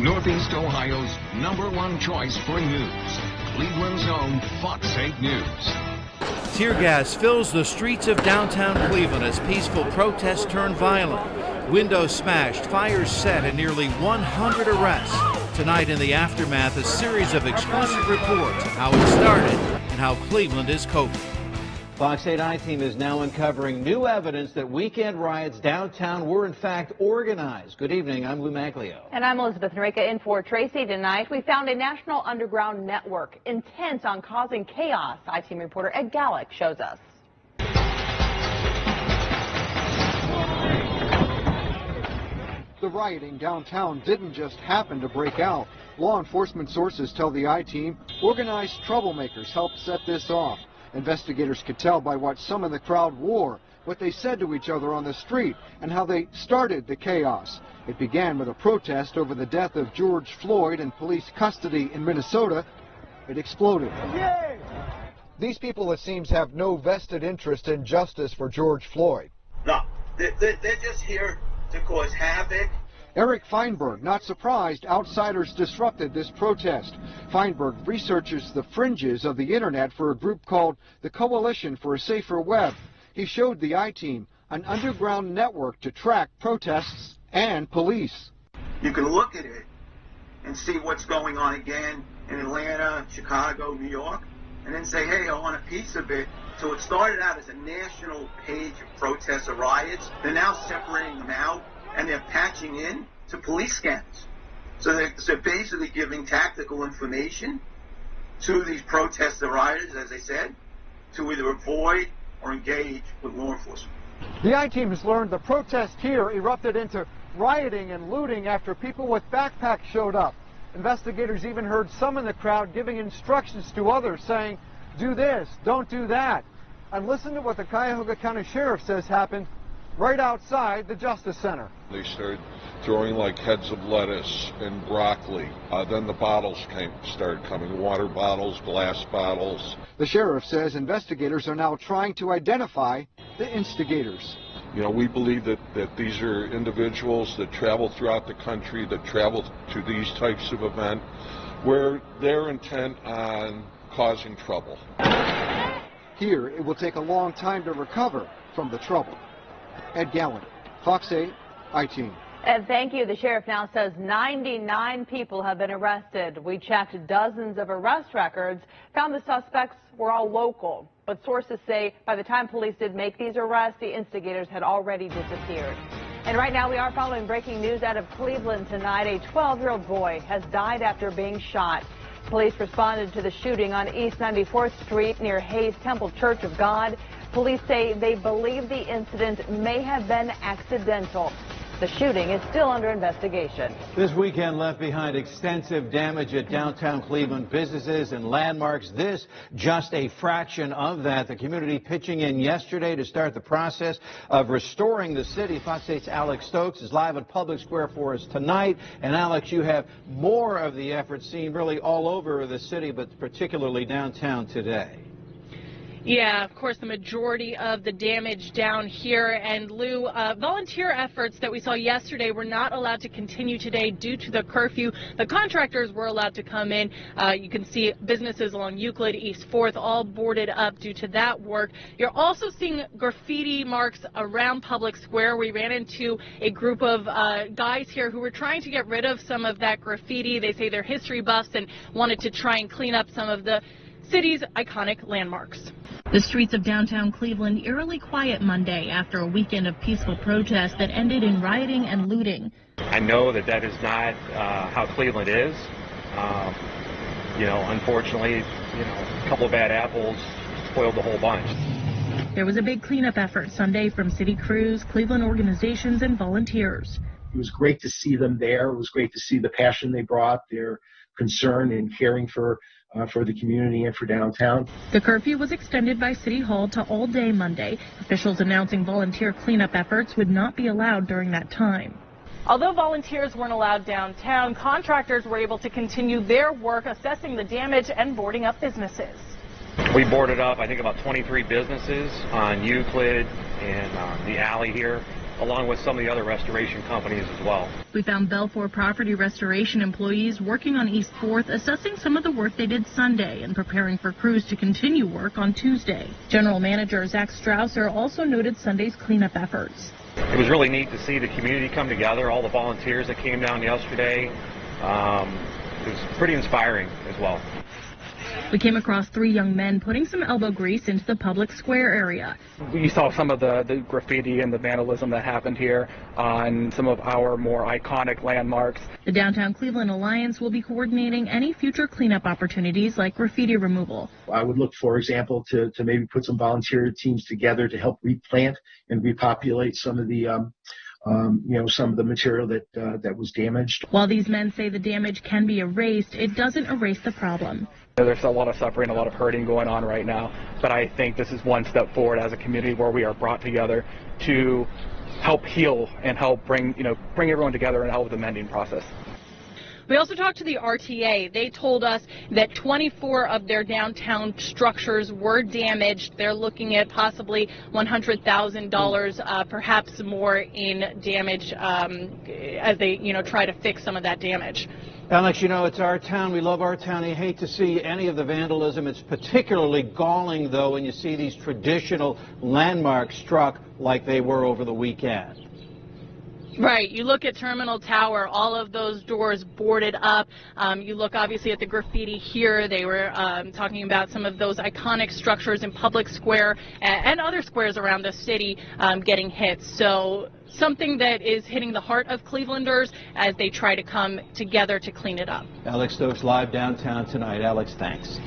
Northeast Ohio's #1 choice for news. Cleveland's own Fox 8 News. Tear gas fills the streets of downtown Cleveland as peaceful protests turn violent. Windows smashed, fires set, and nearly 100 arrests. Tonight in the aftermath, a series of exclusive reports of how it started and how Cleveland is coping. Fox 8 I-Team is now uncovering new evidence that weekend riots downtown were in fact organized. Good evening, I'm Lou Maglio. And I'm Elizabeth Enrica in for Tracy tonight. We found a national underground network intent on causing chaos. I-Team reporter Ed Gallick shows us. The rioting downtown didn't just happen to break out. Law enforcement sources tell the I-Team organized troublemakers helped set this off. Investigators could tell by what some in the crowd wore, what they said to each other on the street, and how they started the chaos. It began with a protest over the death of George Floyd in police custody in Minnesota. It exploded. Yay! These people, it seems, have no vested interest in justice for George Floyd. No, they're just here to cause havoc. Eric Feinberg, not surprised, outsiders disrupted this protest. Feinberg researches the fringes of the internet for a group called the Coalition for a Safer Web. He showed the I-Team an underground network to track protests and police. You can look at it and see what's going on again in Atlanta, Chicago, New York, and then say, hey, I want a piece of it. So it started out as a national page of protests or riots. They're now separating them out, and they're patching in to police scans. So they're basically giving tactical information to these protest rioters, as I said, to either avoid or engage with law enforcement. The I-Team has learned the protest here erupted into rioting and looting after people with backpacks showed up. Investigators even heard some in the crowd giving instructions to others, saying, do this, don't do that. And listen to what the Cuyahoga County Sheriff says happened right outside the Justice Center. They started throwing like heads of lettuce and broccoli. Then the bottles started coming, water bottles, glass bottles. The sheriff says investigators are now trying to identify the instigators. You know, we believe that these are individuals that travel throughout the country, that travel to these types of events, where they're intent on causing trouble. Here, it will take a long time to recover from the trouble. Ed Gallick, Fox 8, I-Team. And thank you. The sheriff now says 99 people have been arrested. We checked dozens of arrest records, found the suspects were all local. But sources say by the time police did make these arrests, the instigators had already disappeared. And right now we are following breaking news out of Cleveland tonight. A 12-year-old boy has died after being shot. Police responded to the shooting on East 94th Street near Hayes Temple Church of God. Police say they believe the incident may have been accidental. The shooting is still under investigation. This weekend left behind extensive damage at downtown Cleveland businesses and landmarks. This just a fraction of that. The community pitching in yesterday to start the process of restoring the city. Fox 8's Alex Stokes is live at Public Square for us tonight. And Alex, you have more of the effort seen really all over the city, but particularly downtown today. Yeah, of course, the majority of the damage down here. And Lou, volunteer efforts that we saw yesterday were not allowed to continue today due to the curfew. The contractors were allowed to come in. You can see businesses along Euclid, East 4th, all boarded up due to that work. You're also seeing graffiti marks around Public Square. We ran into a group of guys here who were trying to get rid of some of that graffiti. They say they're history buffs and wanted to try and clean up some of the city's iconic landmarks. The streets of downtown Cleveland eerily quiet Monday after a weekend of peaceful protests that ended in rioting and looting. I know that is not how Cleveland is. Unfortunately, a couple of bad apples spoiled the whole bunch. There was a big cleanup effort Sunday from city crews, Cleveland organizations, and volunteers. It was great to see them there. It was great to see the passion they brought, their concern in caring for the community and for downtown. The curfew was extended by City Hall to all day Monday. Officials announcing volunteer cleanup efforts would not be allowed during that time. Although volunteers weren't allowed downtown, contractors were able to continue their work assessing the damage and boarding up businesses. We boarded up, I think, about 23 businesses on Euclid and the alley here. along with some of the other restoration companies as well. We found Belfour property restoration employees working on East 4th, assessing some of the work they did Sunday and preparing for crews to continue work on Tuesday. General Manager Zach Strausser also noted Sunday's cleanup efforts. It was really neat to see the community come together, all the volunteers that came down yesterday. It was pretty inspiring as well. We came across 3 young men putting some elbow grease into the public square area. You saw some of the graffiti and the vandalism that happened here on some of our more iconic landmarks. The Downtown Cleveland Alliance will be coordinating any future cleanup opportunities like graffiti removal. I would look, for example, to maybe put some volunteer teams together to help replant and repopulate some of the some of the material that was damaged. While these men say the damage can be erased, it doesn't erase the problem. There's a lot of suffering, a lot of hurting going on right now, but I think this is one step forward as a community where we are brought together to help heal and help bring everyone together and help with the mending process. We also talked to the RTA. They told us that 24 of their downtown structures were damaged. They're looking at possibly $100,000, perhaps more in damage as they, try to fix some of that damage. Alex, it's our town. We love our town. You hate to see any of the vandalism. It's particularly galling, though, when you see these traditional landmarks struck like they were over the weekend. Right. You look at Terminal Tower, all of those doors boarded up. You look obviously at the graffiti here. They were talking about some of those iconic structures in Public Square and other squares around the city getting hit. So something that is hitting the heart of Clevelanders as they try to come together to clean it up. Alex Stokes live downtown tonight. Alex, thanks.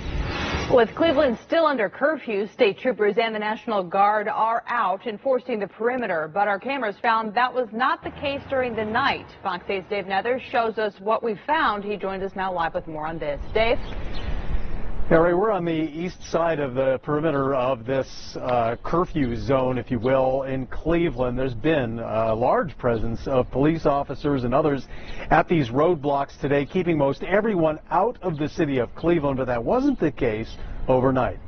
With Cleveland still under curfew, state troopers and the National Guard are out enforcing the perimeter, but our cameras found that was not the case during the night. Fox 8's Dave Nether shows us what we found. He joins us now live with more on this. Dave? Yeah, Ray, we're on the east side of the perimeter of this curfew zone, if you will, in Cleveland. There's been a large presence of police officers and others at these roadblocks today, keeping most everyone out of the city of Cleveland, but that wasn't the case overnight.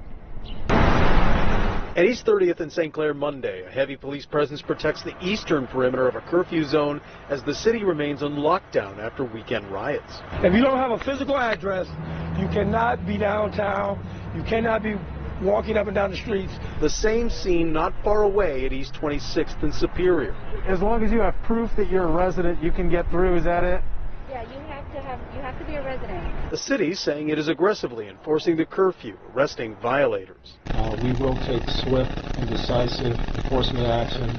At East 30th and St. Clair Monday, a heavy police presence protects the eastern perimeter of a curfew zone as the city remains on lockdown after weekend riots. If you don't have a physical address, you cannot be downtown. You cannot be walking up and down the streets. The same scene not far away at East 26th and Superior. As long as you have proof that you're a resident, you can get through. Is that it? Yeah, you have to be a resident. The city saying it is aggressively enforcing the curfew, arresting violators. We will take swift and decisive enforcement action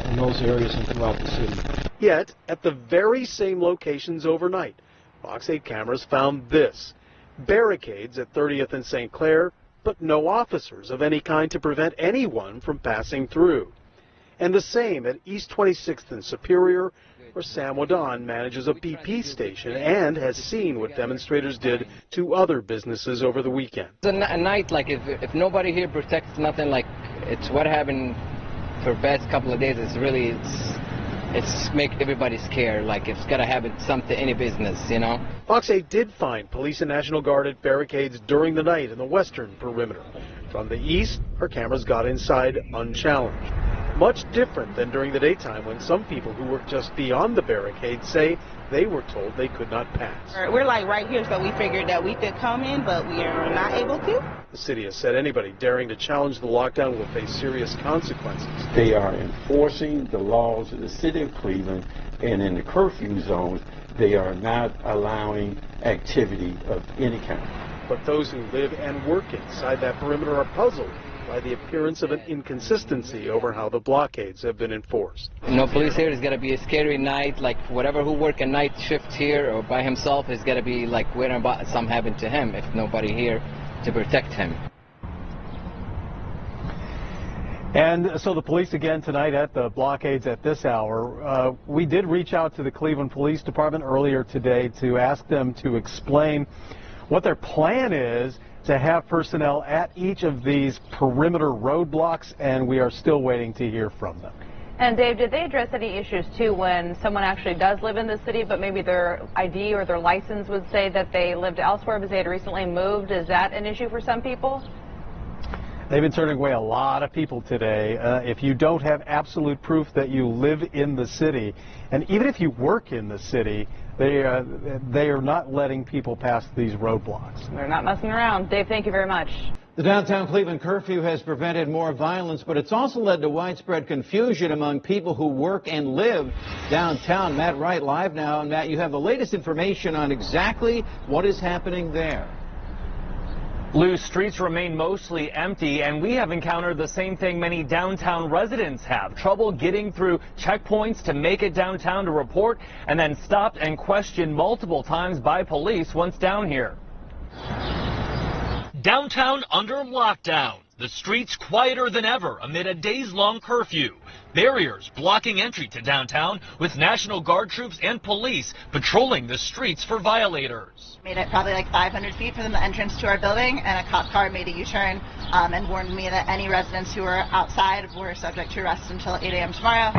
in those areas and throughout the city. Yet, at the very same locations overnight, Fox 8 cameras found this. Barricades at 30th and St. Clair, but no officers of any kind to prevent anyone from passing through. And the same at East 26th and Superior, where Sam Wadon manages a BP station and has seen what demonstrators did to other businesses over the weekend. It's a night, like if nobody here protects nothing, like it's what happened for the past couple of days. It's make everybody scared, like it's gotta happen something, any business, Fox 8 did find police and National Guard at barricades during the night in the western perimeter. From the east, our cameras got inside unchallenged. Much different than during the daytime when some people who work just beyond the barricade say they were told they could not pass. We're like right here, so we figured that we could come in, but we are not able to. The city has said anybody daring to challenge the lockdown will face serious consequences. They are enforcing the laws of the city of Cleveland, and in the curfew zones, they are not allowing activity of any kind. But those who live and work inside that perimeter are puzzled by the appearance of an inconsistency over how the blockades have been enforced. No police here. It's got to be a scary night, like whatever who work a night shift here or by himself is got to be like worrying about something happened to him if nobody here to protect him. And so the police again tonight at the blockades at this hour. We did reach out to the Cleveland Police Department earlier today to ask them to explain what their plan is to have personnel at each of these perimeter roadblocks, and we are still waiting to hear from them. And Dave, did they address any issues too when someone actually does live in the city, but maybe their ID or their license would say that they lived elsewhere because they had recently moved? Is that an issue for some people? They've been turning away a lot of people today. If you don't have absolute proof that you live in the city, and even if you work in the city, they are not letting people pass these roadblocks. They're not messing around. Dave, thank you very much. The downtown Cleveland curfew has prevented more violence, but it's also led to widespread confusion among people who work and live downtown. Matt Wright live now. And Matt, you have the latest information on exactly what is happening there. Lou, streets remain mostly empty, and we have encountered the same thing many downtown residents have. Trouble getting through checkpoints to make it downtown to report, and then stopped and questioned multiple times by police once down here. Downtown under lockdown. The streets quieter than ever amid a days-long curfew. Barriers blocking entry to downtown with National Guard troops and police patrolling the streets for violators. Made it probably like 500 feet from the entrance to our building, and a cop car made a U-turn and warned me that any residents who were outside were subject to arrest until 8 a.m. tomorrow.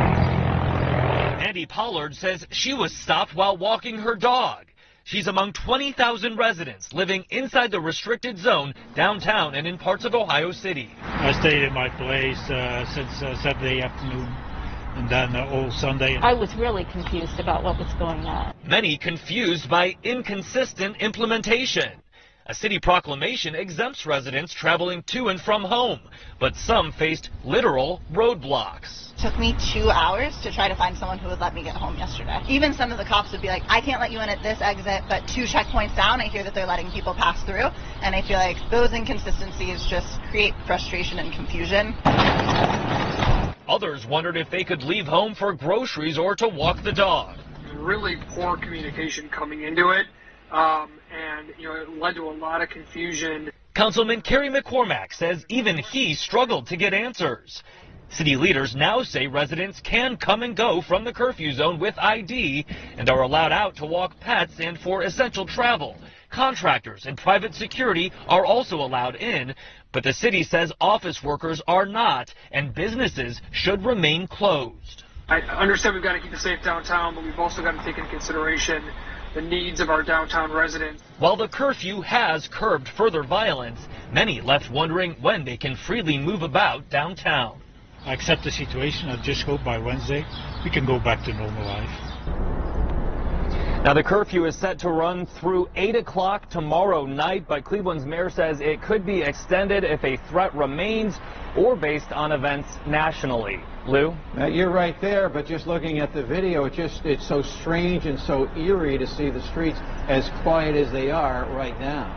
Andy Pollard says she was stopped while walking her dog. She's among 20,000 residents living inside the restricted zone downtown and in parts of Ohio City. I stayed at my place since Saturday afternoon and then all Sunday. I was really confused about what was going on. Many confused by inconsistent implementation. A city proclamation exempts residents traveling to and from home, but some faced literal roadblocks. It took me 2 hours to try to find someone who would let me get home yesterday. Even some of the cops would be like, I can't let you in at this exit, but 2 checkpoints down, I hear that they're letting people pass through. And I feel like those inconsistencies just create frustration and confusion. Others wondered if they could leave home for groceries or to walk the dog. Really poor communication coming into it, and it led to a lot of confusion. Councilman Kerry McCormack says even he struggled to get answers. City leaders now say residents can come and go from the curfew zone with ID and are allowed out to walk pets and for essential travel. Contractors and private security are also allowed in, but the city says office workers are not, and businesses should remain closed. I understand we've got to keep it safe downtown, but we've also got to take into consideration the needs of our downtown residents. While the curfew has curbed further violence, many left wondering when they can freely move about downtown. I accept the situation. I just hope by Wednesday we can go back to normal life. Now, the curfew is set to run through 8 o'clock tomorrow night, but Cleveland's mayor says it could be extended if a threat remains or based on events nationally. Lou? You're right there, but just looking at the video, it's so strange and so eerie to see the streets as quiet as they are right now.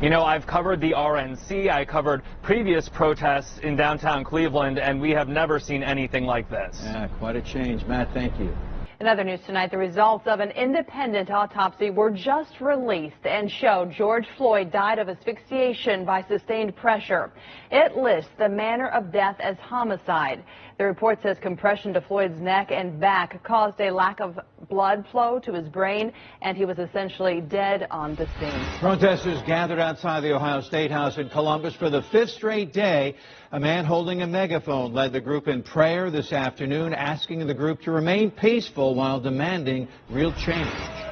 You know, I've covered the RNC, I covered previous protests in downtown Cleveland, and we have never seen anything like this. Yeah, quite a change. Matt, thank you. In other news tonight, the results of an independent autopsy were just released and show George Floyd died of asphyxiation by sustained pressure. It lists the manner of death as homicide. The report says compression to Floyd's neck and back caused a lack of blood flow to his brain, and he was essentially dead on the scene. Protesters gathered outside the Ohio State House in Columbus for the 5th straight day. A man holding a megaphone led the group in prayer this afternoon, asking the group to remain peaceful while demanding real change.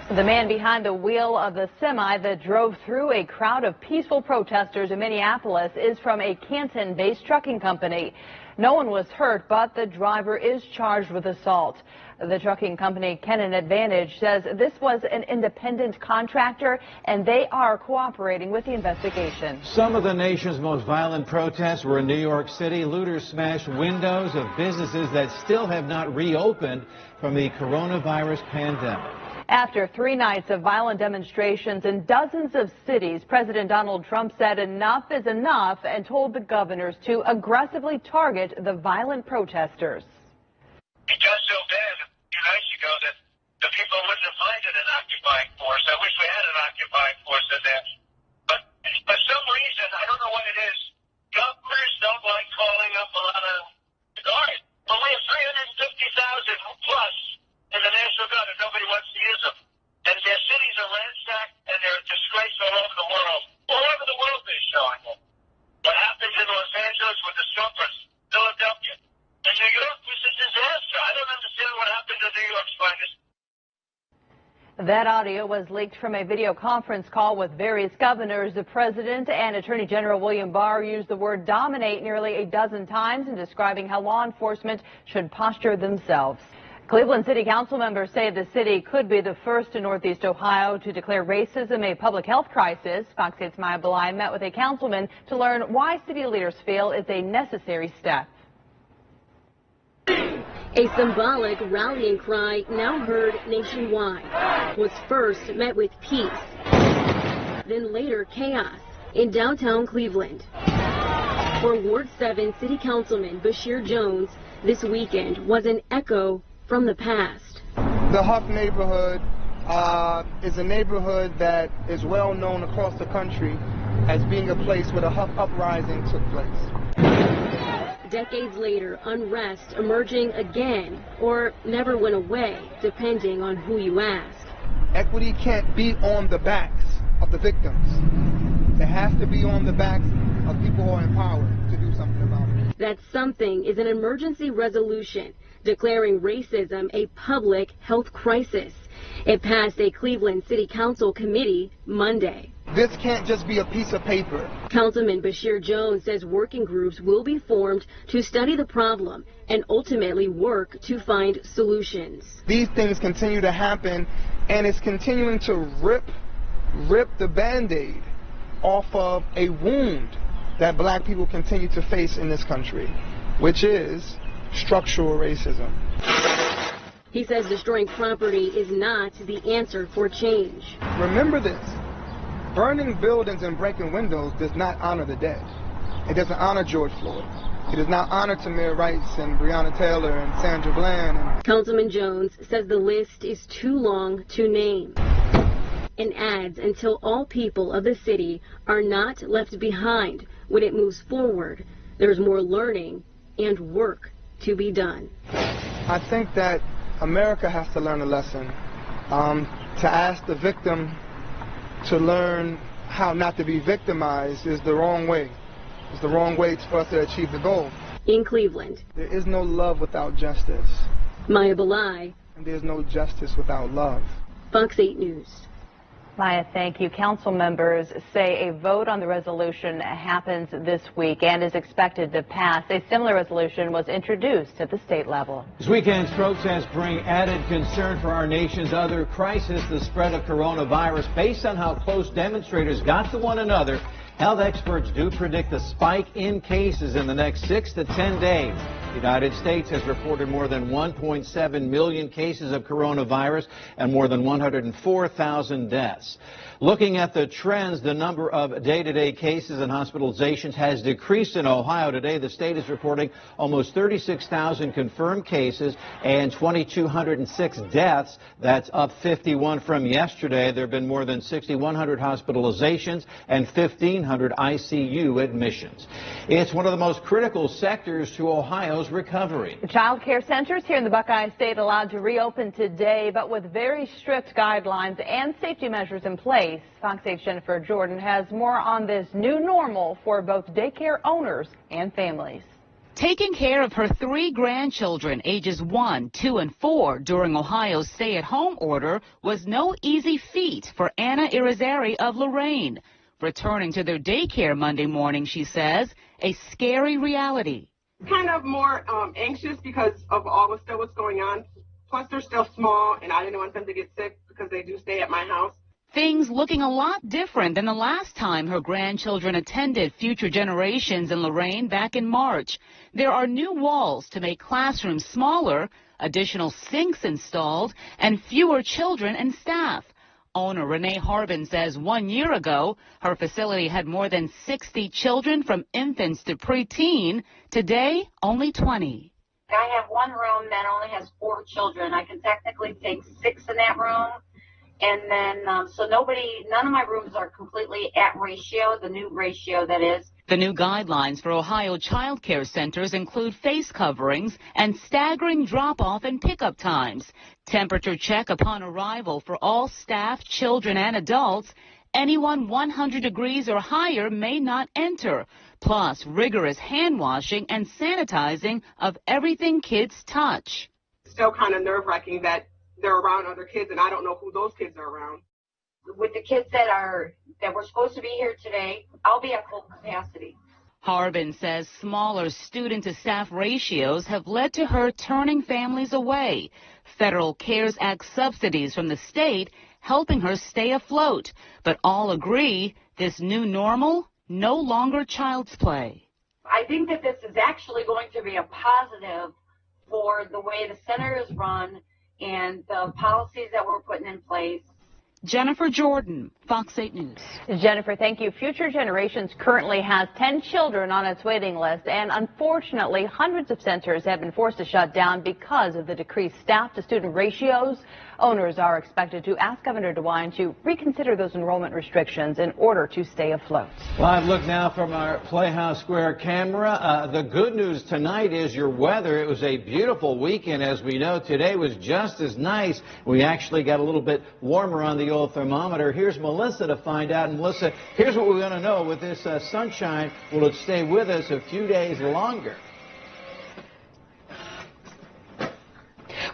The man behind the wheel of the semi that drove through a crowd of peaceful protesters in Minneapolis is from a Canton-based trucking company. No one was hurt, but the driver is charged with assault. The trucking company Cannon Advantage says this was an independent contractor and they are cooperating with the investigation. Some of the nation's most violent protests were in New York City. Looters smashed windows of businesses that still have not reopened from the coronavirus pandemic. After 3 nights of violent demonstrations in dozens of cities, President Donald Trump said enough is enough and told the governors to aggressively target the violent protesters. It does feel bad a few nights ago that the people wouldn't have minded an occupying force. I wish we had an occupying force in there. But for some reason, I don't know what it is, governors don't like calling up a lot of guards. Well, we have 350,000 plus in the National Guard, and nobody wants to use them. And their cities are ransacked, and they're disgraced all over the world. All over the world they're showing them. What happened in Los Angeles with the Strippers, Philadelphia, and New York was a disaster. I don't understand what happened to New York's finest. That audio was leaked from a video conference call with various governors. The president and Attorney General William Barr used the word dominate nearly a dozen times in describing how law enforcement should posture themselves. Cleveland City Council members say the city could be the first in Northeast Ohio to declare racism a public health crisis. Fox 8's Maya Belay met with a councilman to learn why city leaders feel it's a necessary step. A symbolic rallying cry now heard nationwide was first met with peace, then later chaos in downtown Cleveland. For Ward 7 City Councilman Bashir Jones, this weekend was an echo from the past. The Huff neighborhood is a neighborhood that is well known across the country as being a place where the Huff uprising took place. Decades later, unrest emerging again or never went away, depending on who you ask. Equity can't be on the backs of the victims. It has to be on the backs of people who are in power to do something about it. That something is an emergency resolution declaring racism a public health crisis. It passed a Cleveland City Council committee Monday. This can't just be a piece of paper. Councilman Bashir Jones says working groups will be formed to study the problem and ultimately work to find solutions. These things continue to happen, and it's continuing to rip the Band-Aid off of a wound that black people continue to face in this country, which is structural racism. He says destroying property is not the answer for change. Remember this. Burning buildings and breaking windows does not honor the dead. It doesn't honor George Floyd. It does not honor Tamir Rice and Breonna Taylor and Sandra Bland. Councilman Jones says the list is too long to name and adds until all people of the city are not left behind when it moves forward, there's more learning and work to be done. I think that America has to learn a lesson. To ask the victim to learn how not to be victimized is the wrong way. It's the wrong way for us to achieve the goal. In Cleveland, there is no love without justice. Maya Belay. And there's no justice without love. Fox 8 News. Maya, thank you. Council members say a vote on the resolution happens this week and is expected to pass. A similar resolution was introduced at the state level. This weekend's protests bring added concern for our nation's other crisis, the spread of coronavirus. Based on how close demonstrators got to one another, health experts do predict a spike in cases in the next 6 to 10 days. The United States has reported more than 1.7 million cases of coronavirus and more than 104,000 deaths. Looking at the trends, the number of day-to-day cases and hospitalizations has decreased in Ohio. Today, the state is reporting almost 36,000 confirmed cases and 2,206 deaths. That's up 51 from yesterday. There have been more than 6,100 hospitalizations and 1,500 ICU admissions. It's one of the most critical sectors to Ohio's recovery. Child care centers here in the Buckeye State allowed to reopen today, but with very strict guidelines and safety measures in place. Fox 8's Jennifer Jordan has more on this new normal for both daycare owners and families. Taking care of her 3 grandchildren, ages 1, 2, and 4, during Ohio's stay-at-home order was no easy feat for Anna Irizarry of Lorain. Returning to their daycare Monday morning, she says, a scary reality. Kind of more anxious because of all what's going on. Plus, they're still small, and I didn't want them to get sick because they do stay at my house. Things looking a lot different than the last time her grandchildren attended Future Generations in Lorain back in March. There are new walls to make classrooms smaller, additional sinks installed, and fewer children and staff. Owner Renee Harbin says 1 year ago, her facility had more than 60 children from infants to preteen. Today, only 20. I have one room that only has 4 children. I can technically take 6 in that room. And then, so none of my rooms are completely at ratio, the new ratio that is. The new guidelines for Ohio child care centers include face coverings and staggering drop-off and pickup times. Temperature check upon arrival for all staff, children, and adults. Anyone 100 degrees or higher may not enter. Plus, rigorous hand washing and sanitizing of everything kids touch. Still kind of nerve-wracking that they're around other kids, and I don't know who those kids are around. With the kids that were supposed to be here today, I'll be at full capacity. Harbin says smaller student-to-staff ratios have led to her turning families away. Federal CARES Act subsidies from the state helping her stay afloat. But all agree this new normal, no longer child's play. I think that this is actually going to be a positive for the way the center is run and the policies that we're putting in place. Jennifer Jordan, Fox 8 News. Jennifer, thank you. Future Generations currently has 10 children on its waiting list, and unfortunately, hundreds of centers have been forced to shut down because of the decreased staff-to-student ratios. Owners are expected to ask Governor DeWine to reconsider those enrollment restrictions in order to stay afloat. Live look now from our Playhouse Square camera. The good news tonight is your weather. It was a beautiful weekend, as we know. Today was just as nice. We actually got a little bit warmer on the old thermometer. Here's Melissa to find out. And Melissa, here's what we want to know. With this sunshine, will it stay with us a few days longer?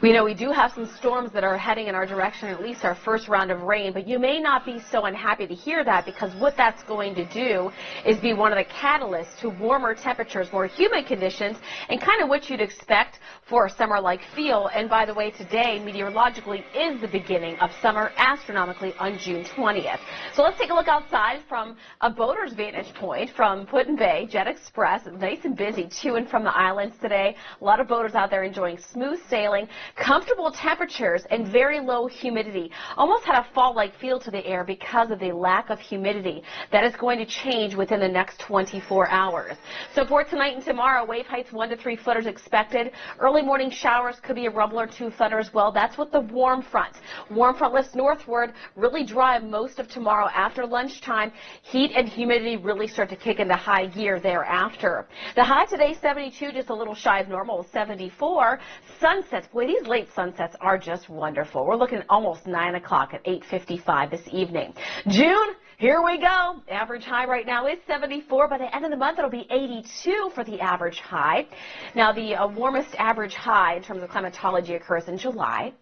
You know, we do have some storms that are heading in our direction, at least our first round of rain, but you may not be so unhappy to hear that, because what that's going to do is be one of the catalysts to warmer temperatures, more humid conditions, and kind of what you'd expect for a summer-like feel. And by the way, today, meteorologically, is the beginning of summer astronomically on June 20th. So let's take a look outside from a boater's vantage point from Put-in Bay. Jet Express, nice and busy to and from the islands today. A lot of boaters out there enjoying smooth sailing. Comfortable temperatures and very low humidity. Almost had a fall-like feel to the air because of the lack of humidity. That is going to change within the next 24 hours. So for tonight and tomorrow, wave heights 1 to 3 footers expected. Early morning showers could be a rubble or 2 footer as well. That's with the warm front. Warm front lifts northward, really dry most of tomorrow after lunchtime. Heat and humidity really start to kick into high gear thereafter. The high today, 72, just a little shy of normal, 74. Sunsets, boy, these late sunsets are just wonderful. We're looking at almost 9 o'clock at 8:55 this evening. June, here we go. Average high right now is 74. By the end of the month, it'll be 82 for the average high. Now, the warmest average high in terms of climatology occurs in July.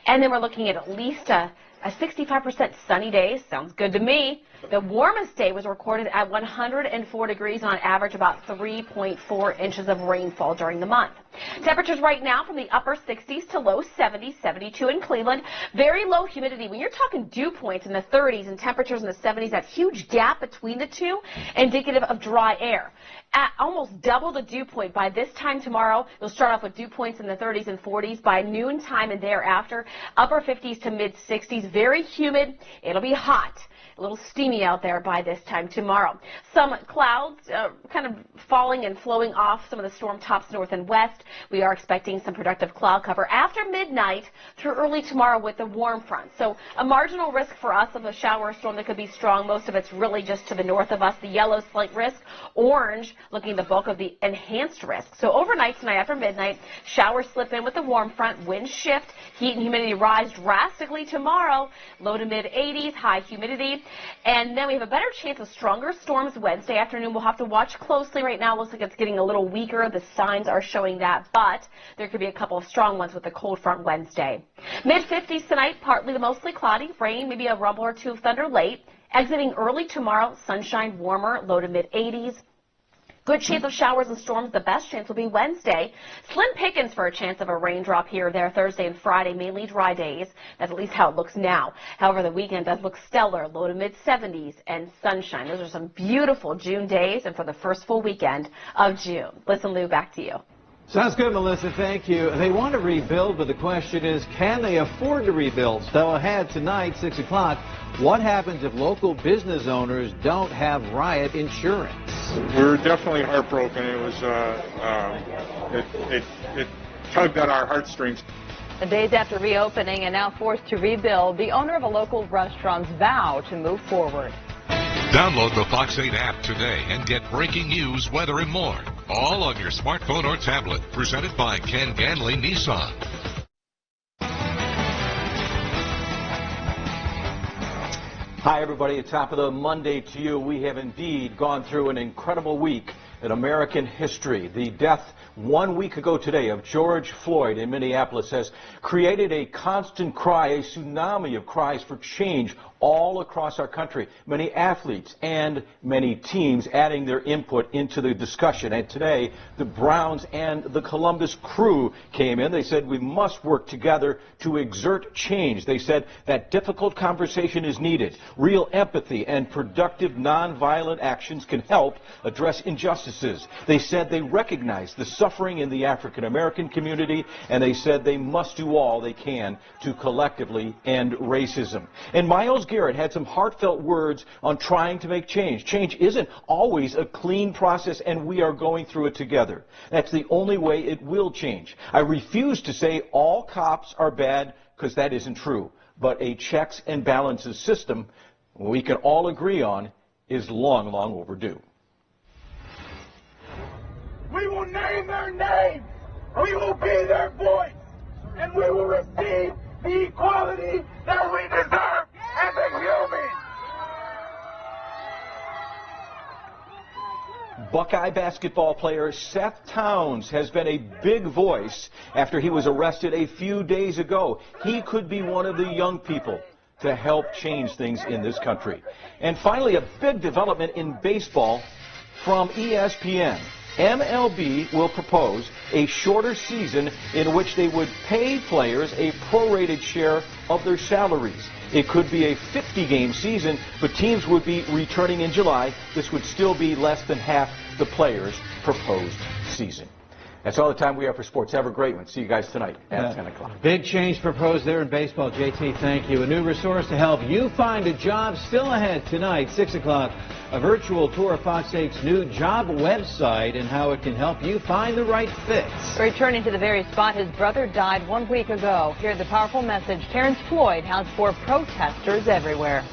And then we're looking at least a 65% sunny day. Sounds good to me. The warmest day was recorded at 104 degrees on average, about 3.4 inches of rainfall during the month. Temperatures right now from the upper 60s to low 70s, 72 in Cleveland. Very low humidity. When you're talking dew points in the 30s and temperatures in the 70s, that huge gap between the two, indicative of dry air. At almost double the dew point by this time tomorrow, you'll start off with dew points in the 30s and 40s. By noontime and thereafter, upper 50s to mid 60s. Very humid. It'll be hot. A little steamy out there by this time tomorrow. Some clouds kind of falling and flowing off some of the storm tops north and west. We are expecting some productive cloud cover after midnight through early tomorrow with the warm front. So a marginal risk for us of a shower or storm that could be strong. Most of it's really just to the north of us. The yellow, slight risk. Orange, looking at the bulk of the enhanced risk. So overnight tonight after midnight, showers slip in with the warm front. Winds shift. Heat and humidity rise drastically tomorrow. Low to mid 80s, high humidity. And then we have a better chance of stronger storms Wednesday afternoon. We'll have to watch closely. Right now, it looks like it's getting a little weaker. The signs are showing that, but there could be a couple of strong ones with the cold front Wednesday. Mid-50s tonight, partly to mostly cloudy. Rain, maybe a rumble or 2 of thunder late. Exiting early tomorrow, sunshine warmer, low to mid-80s. Good chance of showers and storms. The best chance will be Wednesday. Slim pickings for a chance of a raindrop here or there Thursday and Friday, mainly dry days. That's at least how it looks now. However, the weekend does look stellar, low to mid-70s and sunshine. Those are some beautiful June days and for the first full weekend of June. Listen, Lou, back to you. Sounds good, Melissa. Thank you. They want to rebuild, but the question is, can they afford to rebuild? So ahead tonight, 6 o'clock, what happens if local business owners don't have riot insurance? We're definitely heartbroken. It was, it tugged at our heartstrings. The days after reopening and now forced to rebuild, the owner of a local restaurant's vow to move forward. Download the Fox 8 app today and get breaking news, weather, and more. All on your smartphone or tablet. Presented by Ken Ganley Nissan. Hi, everybody. Top of the Monday to you. We have indeed gone through an incredible week in American history. The death 1 week ago today of George Floyd in Minneapolis has created a constant cry, a tsunami of cries for change all across our country. Many athletes and many teams adding their input into the discussion. And today, the Browns and the Columbus Crew came in. They said we must work together to exert change. They said that difficult conversation is needed. Real empathy and productive nonviolent actions can help address injustices. They said they recognize the suffering in the African American community, and they said they must do all they can to collectively end racism. And Miles Garrett had some heartfelt words on trying to make change. Change isn't always a clean process, and we are going through it together. That's the only way it will change. I refuse to say all cops are bad, because that isn't true. But a checks and balances system we can all agree on is long, long overdue. We will name their names, we will be their voice, and we will receive the equality that we deserve as a human. Buckeye basketball player Seth Towns has been a big voice after he was arrested a few days ago. He could be one of the young people to help change things in this country. And finally, a big development in baseball from ESPN. MLB will propose a shorter season in which they would pay players a prorated share of their salaries. It could be a 50-game season, but teams would be returning in July. This would still be less than half the players' proposed season. That's all the time we have for sports. Have a great one. See you guys tonight at 10 o'clock. Big change proposed there in baseball. JT, thank you. A new resource to help you find a job still ahead tonight, 6 o'clock. A virtual tour of Fox 8's new job website and how it can help you find the right fit. Returning to the very spot his brother died 1 week ago. Hear the powerful message Terrence Floyd has for protesters everywhere.